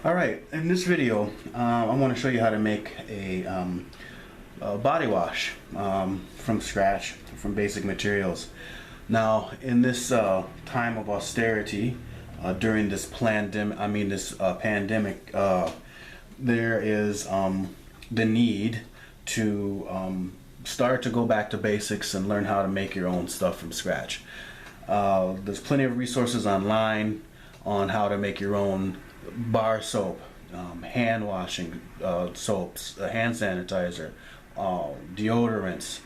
Alright, in this video, I want to show you how to make a body wash from scratch, from basic materials. Now, in this time of austerity, during this pandemic, there is the need to start to go back to basics and learn how to make your own stuff from scratch. There's plenty of resources online on how to make your own bar soap, hand washing soaps, hand sanitizer, deodorants,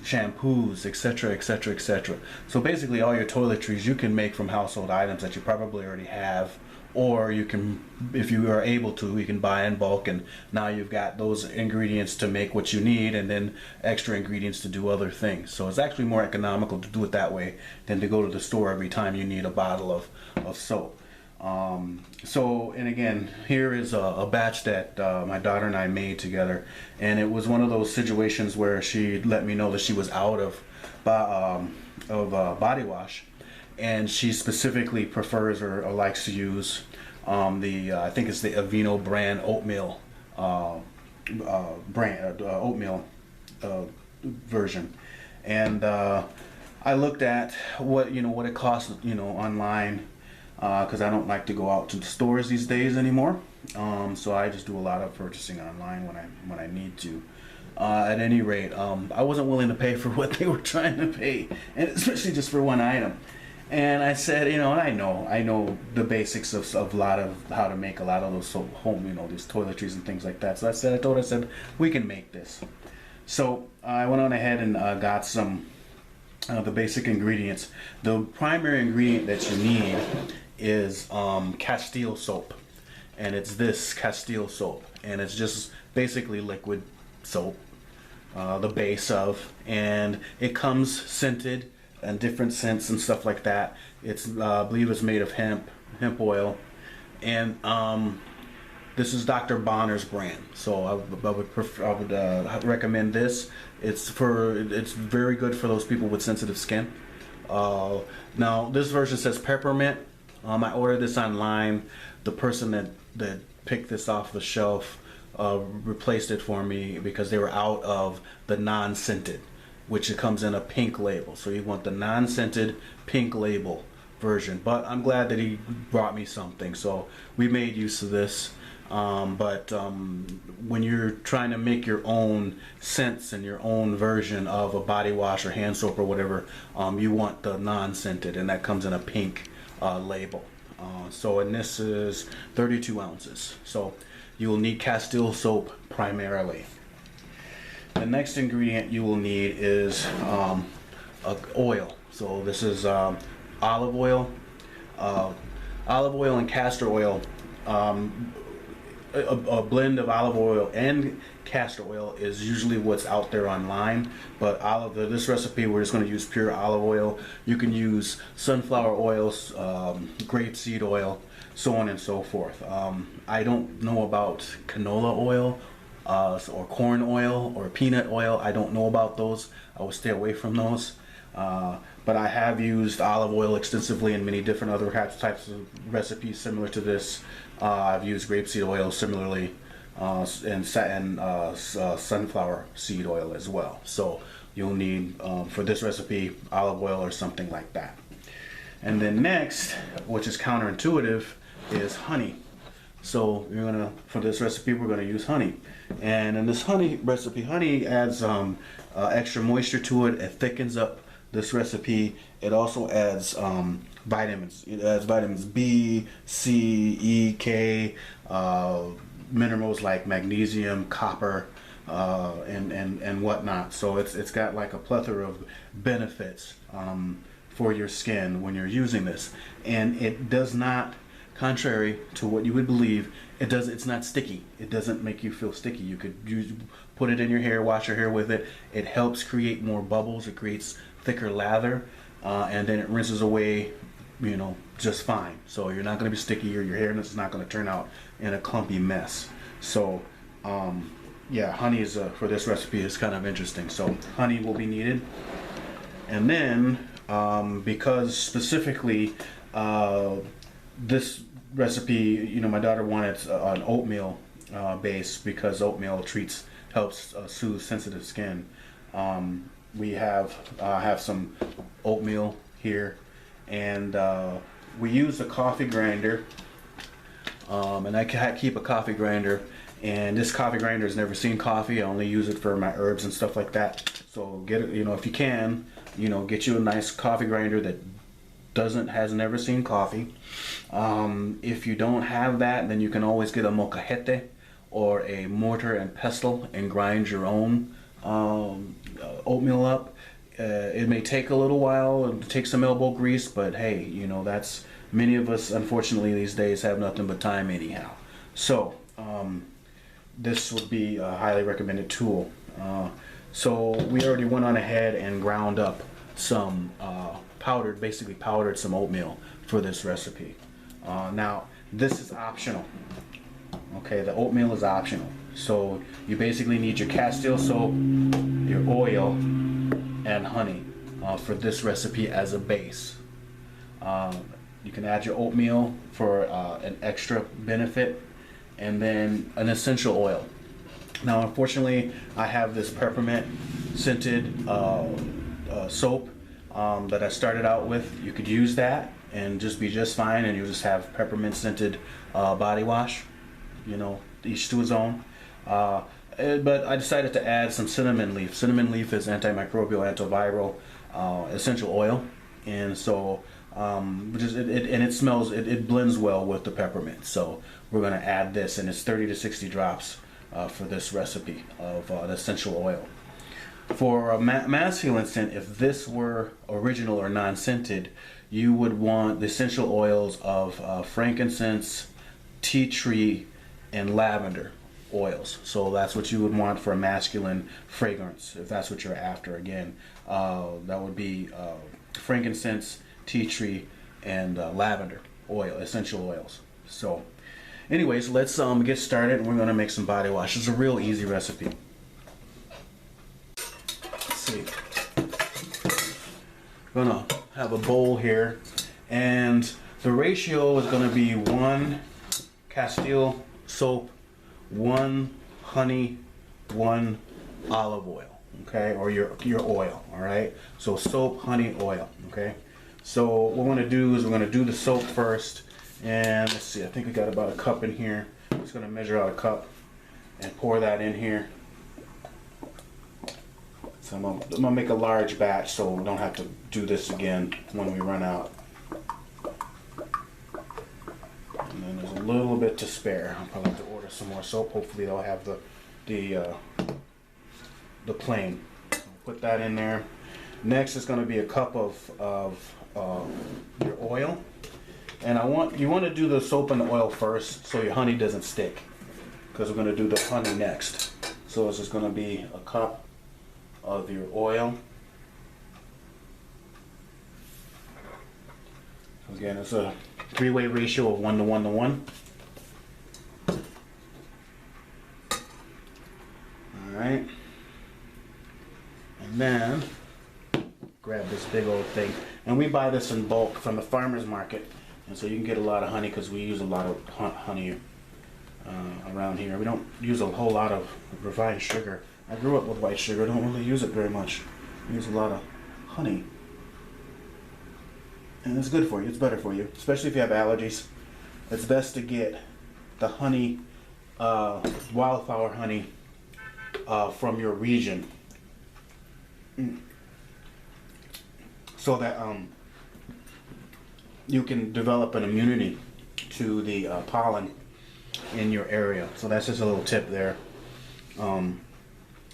shampoos, etc., etc., etc. So basically all your toiletries you can make from household items that you probably already have, or you can, if you are able to, you can buy in bulk, and now you've got those ingredients to make what you need and then extra ingredients to do other things. So it's actually more economical to do it that way than to go to the store every time you need a bottle of soap. And again, here is a batch that my daughter and I made together, and it was one of those situations where she let me know that she was out of body wash, and she specifically prefers or likes to use I think it's the Aveeno brand oatmeal oatmeal version. And I looked at what it costs online, because I don't like to go out to the stores these days anymore. So I just do a lot of purchasing online when I need to. At any rate, I wasn't willing to pay for what they were trying to pay, and especially just for one item. And I said, I know the basics of a lot of how to make a lot of those home, these toiletries and things like that. So I told her, we can make this. So I went on ahead and got some the basic ingredients. The primary ingredient that you need is Castile soap, and it's this Castile soap, and it's just basically liquid soap, the base of, and it comes scented and different scents and stuff like that. It's I believe it's made of hemp oil, and this is Dr. Bonner's brand, so I would recommend this. It's very good for those people with sensitive skin. Now this version says peppermint. I ordered this online. The person that picked this off the shelf replaced it for me because they were out of the non-scented, which it comes in a pink label. So you want the non-scented pink label version. But I'm glad that he brought me something, so we made use of this. But when you're trying to make your own scents and your own version of a body wash or hand soap or whatever, you want the non-scented, and that comes in a pink label. And this is 32 ounces. So you will need Castile soap primarily. The next ingredient you will need is oil. So this is olive oil and castor oil. A blend of olive oil and castor oil is usually what's out there online, but this recipe we're just going to use pure olive oil. You can use sunflower oils, grapeseed oil, so on and so forth. I don't know about canola oil or corn oil or peanut oil. I don't know about those. I will stay away from those. But I have used olive oil extensively in many different other types of recipes similar to this. I've used grapeseed oil similarly, and sunflower seed oil as well. So you'll need, for this recipe, olive oil or something like that. And then next, which is counterintuitive, is honey. So for this recipe, we're gonna use honey. And in this honey recipe, honey adds extra moisture to it. It thickens up this recipe. It also adds vitamins. It adds vitamins B, C, E, K, minerals like magnesium, copper, and whatnot. So it's got like a plethora of benefits for your skin when you're using this. And it does not, contrary to what you would believe, it's not sticky. It doesn't make you feel sticky. You could put it in your hair, wash your hair with it. It helps create more bubbles. It creates thicker lather, and then it rinses away, just fine. So you're not going to be sticky, or your hair is not going to turn out in a clumpy mess. So yeah, honey is for this recipe is kind of interesting. So honey will be needed, and then because specifically this recipe, you know, my daughter wanted an oatmeal base because oatmeal helps soothe sensitive skin. We have some oatmeal here, and we use a coffee grinder, and I keep a coffee grinder, and this coffee grinder has never seen coffee. I only use it for my herbs and stuff like that. So get it, you know, if you can, you know, get you a nice coffee grinder that has never seen coffee. If you don't have that, then you can always get a molcajete or a mortar and pestle and grind your own oatmeal up. It may take a little while and take some elbow grease, but hey, you know, that's, many of us unfortunately these days have nothing but time anyhow. So this would be a highly recommended tool. So we already went on ahead and ground up some basically powdered some oatmeal for this recipe. Now this is optional. Okay, the oatmeal is optional. So you basically need your castile soap, your oil, and honey for this recipe as a base. You can add your oatmeal for an extra benefit, and then an essential oil. Now unfortunately I have this peppermint scented soap that I started out with. You could use that and just be just fine, and you just have peppermint scented body wash. You know, each to his own. But I decided to add some cinnamon leaf. Cinnamon leaf is antimicrobial, antiviral, essential oil, and so it smells. It blends well with the peppermint. So we're going to add this, and it's 30 to 60 drops for this recipe of an essential oil. For a masculine scent, if this were original or non-scented, you would want the essential oils of frankincense, tea tree, and lavender oils. So that's what you would want for a masculine fragrance, if that's what you're after. Again, that would be frankincense, tea tree, and lavender oil, essential oils. So anyways, let's get started, and we're going to make some body wash. It's a real easy recipe. Let's see. I'm going to have a bowl here, and the ratio is going to be 1 castile soap, 1 honey, 1 olive oil, okay, or your oil. All right, so soap, honey, oil. Okay, so what we're going to do is we're going to do the soap first, and let's see, I think we got about a cup in here. I'm just going to measure out a cup and pour that in here. So I'm going to make a large batch so we don't have to do this again when we run out. And then there's a little bit to spare. I'll probably have to order some more soap. Hopefully they'll have the plain. Put that in there. Next is going to be a cup of your oil, and you want to do the soap and the oil first so your honey doesn't stick, because we're going to do the honey next. So this is going to be a cup of your oil. Again, it's a 3-way ratio of 1 to 1 to 1. Alright. And then grab this big old thing. And we buy this in bulk from the farmer's market. And so you can get a lot of honey, because we use a lot of honey around here. We don't use a whole lot of refined sugar. I grew up with white sugar. I don't really use it very much. I use a lot of honey. And it's good for you. It's better for you, especially if you have allergies. It's best to get the honey, wildflower honey, from your region, so that you can develop an immunity to the pollen in your area. So that's just a little tip there.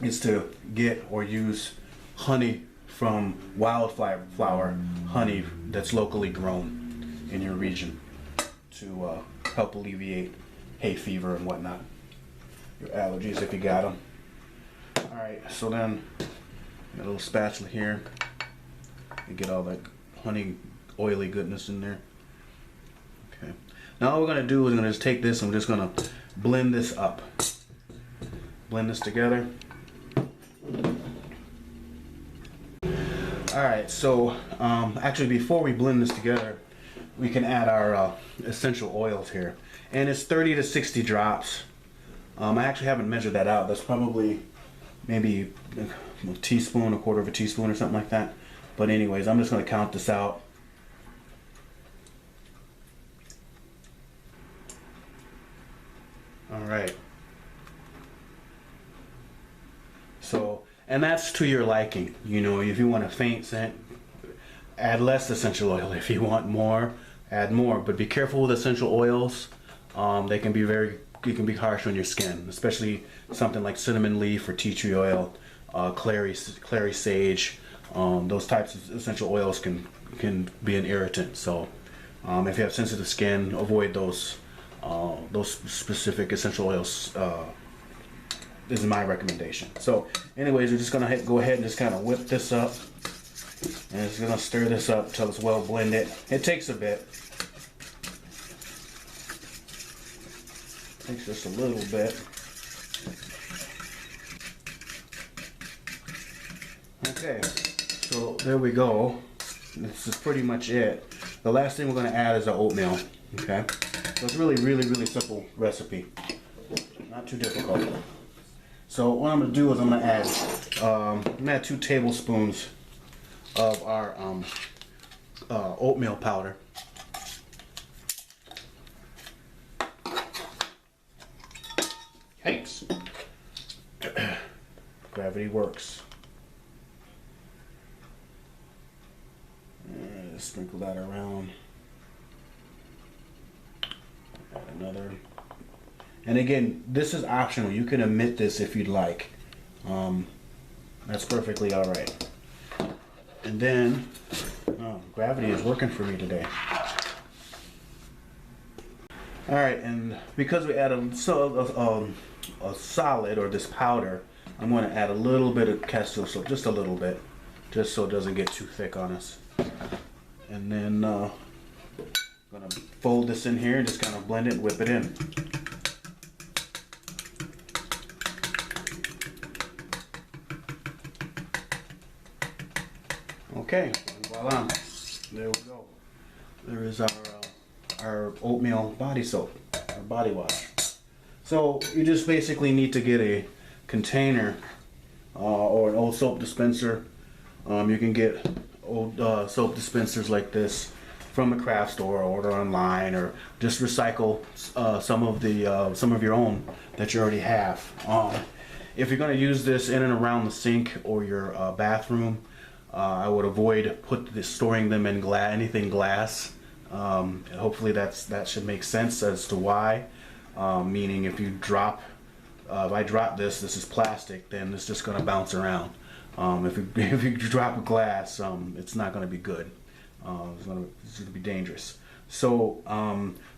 Is to get or use honey from wildflower honey that's locally grown in your region to help alleviate hay fever and whatnot, your allergies if you got them. All right, so then got a little spatula here to get all that honey oily goodness in there. Okay, now all we're going to do is we're going to just take this and we're just going to blend this up. Blend this together. Alright, so actually before we blend this together, we can add our essential oils here. And it's 30 to 60 drops. I actually haven't measured that out. That's probably maybe a teaspoon, a quarter of a teaspoon or something like that. But anyways, I'm just going to count this out. All right. So, and that's to your liking. You know, if you want a faint scent, add less essential oil. If you want more, add more. But be careful with essential oils. They can be you can be harsh on your skin, especially something like cinnamon leaf or tea tree oil, clary sage. Those types of essential oils can be an irritant. So, if you have sensitive skin, avoid those specific essential oils. This is my recommendation. So, anyways, we're just gonna go ahead and just kind of whip this up, and it's gonna stir this up until it's well blended. It takes a bit. Takes just a little bit. Okay, so there we go. This is pretty much it. The last thing we're going to add is the oatmeal. Okay, so it's really simple recipe. Not too difficult. So what I'm going to do is I'm going to add 2 tablespoons of our oatmeal powder. Yikes. Gravity works. Sprinkle that around. Add another. And again, this is optional. You can omit this if you'd like. That's perfectly all right. And then, gravity is working for me today. All right, and because we add a solid, or this powder, I'm going to add a little bit of castor soap, just a little bit, just so it doesn't get too thick on us. And then I'm going to fold this in here and just kind of blend it and whip it in. Okay, voila, there we go. There is our oatmeal body soap, or body wash. So you just basically need to get a container or an old soap dispenser. You can get old soap dispensers like this from a craft store, or order online, or just recycle some of your own that you already have. If you're going to use this in and around the sink or your bathroom, I would avoid storing them in anything glass. Hopefully that should make sense as to why. Meaning if I drop this is plastic, then it's just going to bounce around. If you drop a glass, it's not going to be good. It's going to be dangerous. So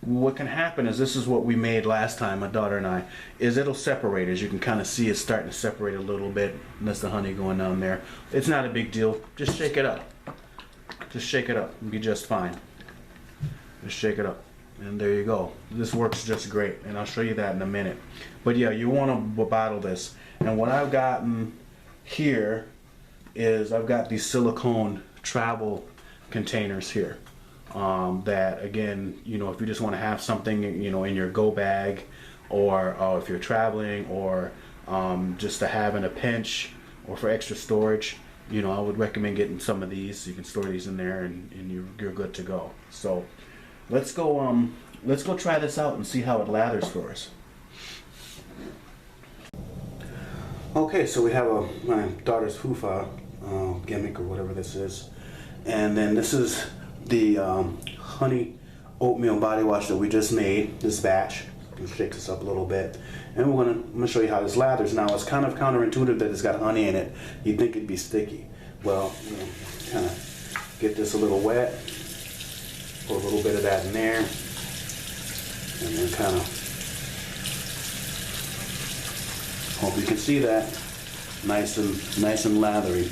what can happen is, this is what we made last time, my daughter and I, is it'll separate. As you can kind of see, it's starting to separate a little bit. And that's the honey going down there. It's not a big deal. Just shake it up. Just shake it up. It'll be just fine. Just shake it up. And there you go. This works just great. And I'll show you that in a minute. But yeah, you want to bottle this. And what I've gotten here is I've got these silicone travel containers here. That again, if you just want to have something, in your go bag, or if you're traveling, or just to have in a pinch, or for extra storage, I would recommend getting some of these. You can store these in there, and you're good to go. So let's go try this out and see how it lathers for us. Okay, so we have my daughter's fufa gimmick, or whatever this is, and then this is the honey oatmeal body wash that we just made, this batch. Let's shake this up a little bit, and I'm gonna show you how this lathers. Now, it's kind of counterintuitive that it's got honey in it. You'd think it'd be sticky. Well, kind of get this a little wet, put a little bit of that in there, and then kind of, hope you can see that, nice and lathery.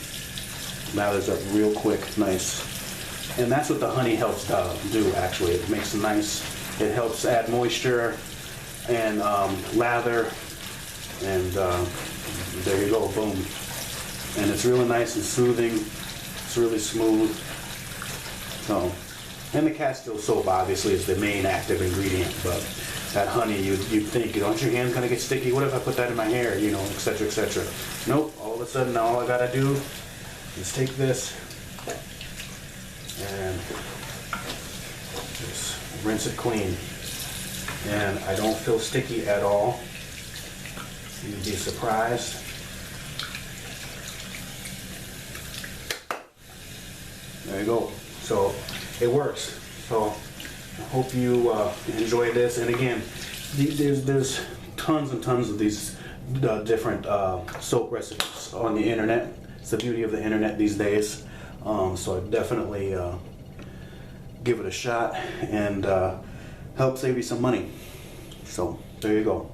Lathers up real quick, nice. And that's what the honey helps do, actually. It makes it nice. It helps add moisture and lather, and there you go, boom. And it's really nice and soothing. It's really smooth. So And the Castile soap obviously is the main active ingredient, but that honey, you'd think, aren't your hands gonna get sticky? What if I put that in my hair, et cetera, et cetera. Nope, all of a sudden now all I gotta do is take this and just rinse it clean. And I don't feel sticky at all. You'd be surprised. There you go. So it works. So I hope you enjoy this. And again, there's tons and tons of these different soap recipes on the internet. It's the beauty of the internet these days. So I definitely give it a shot and help save you some money. So there you go.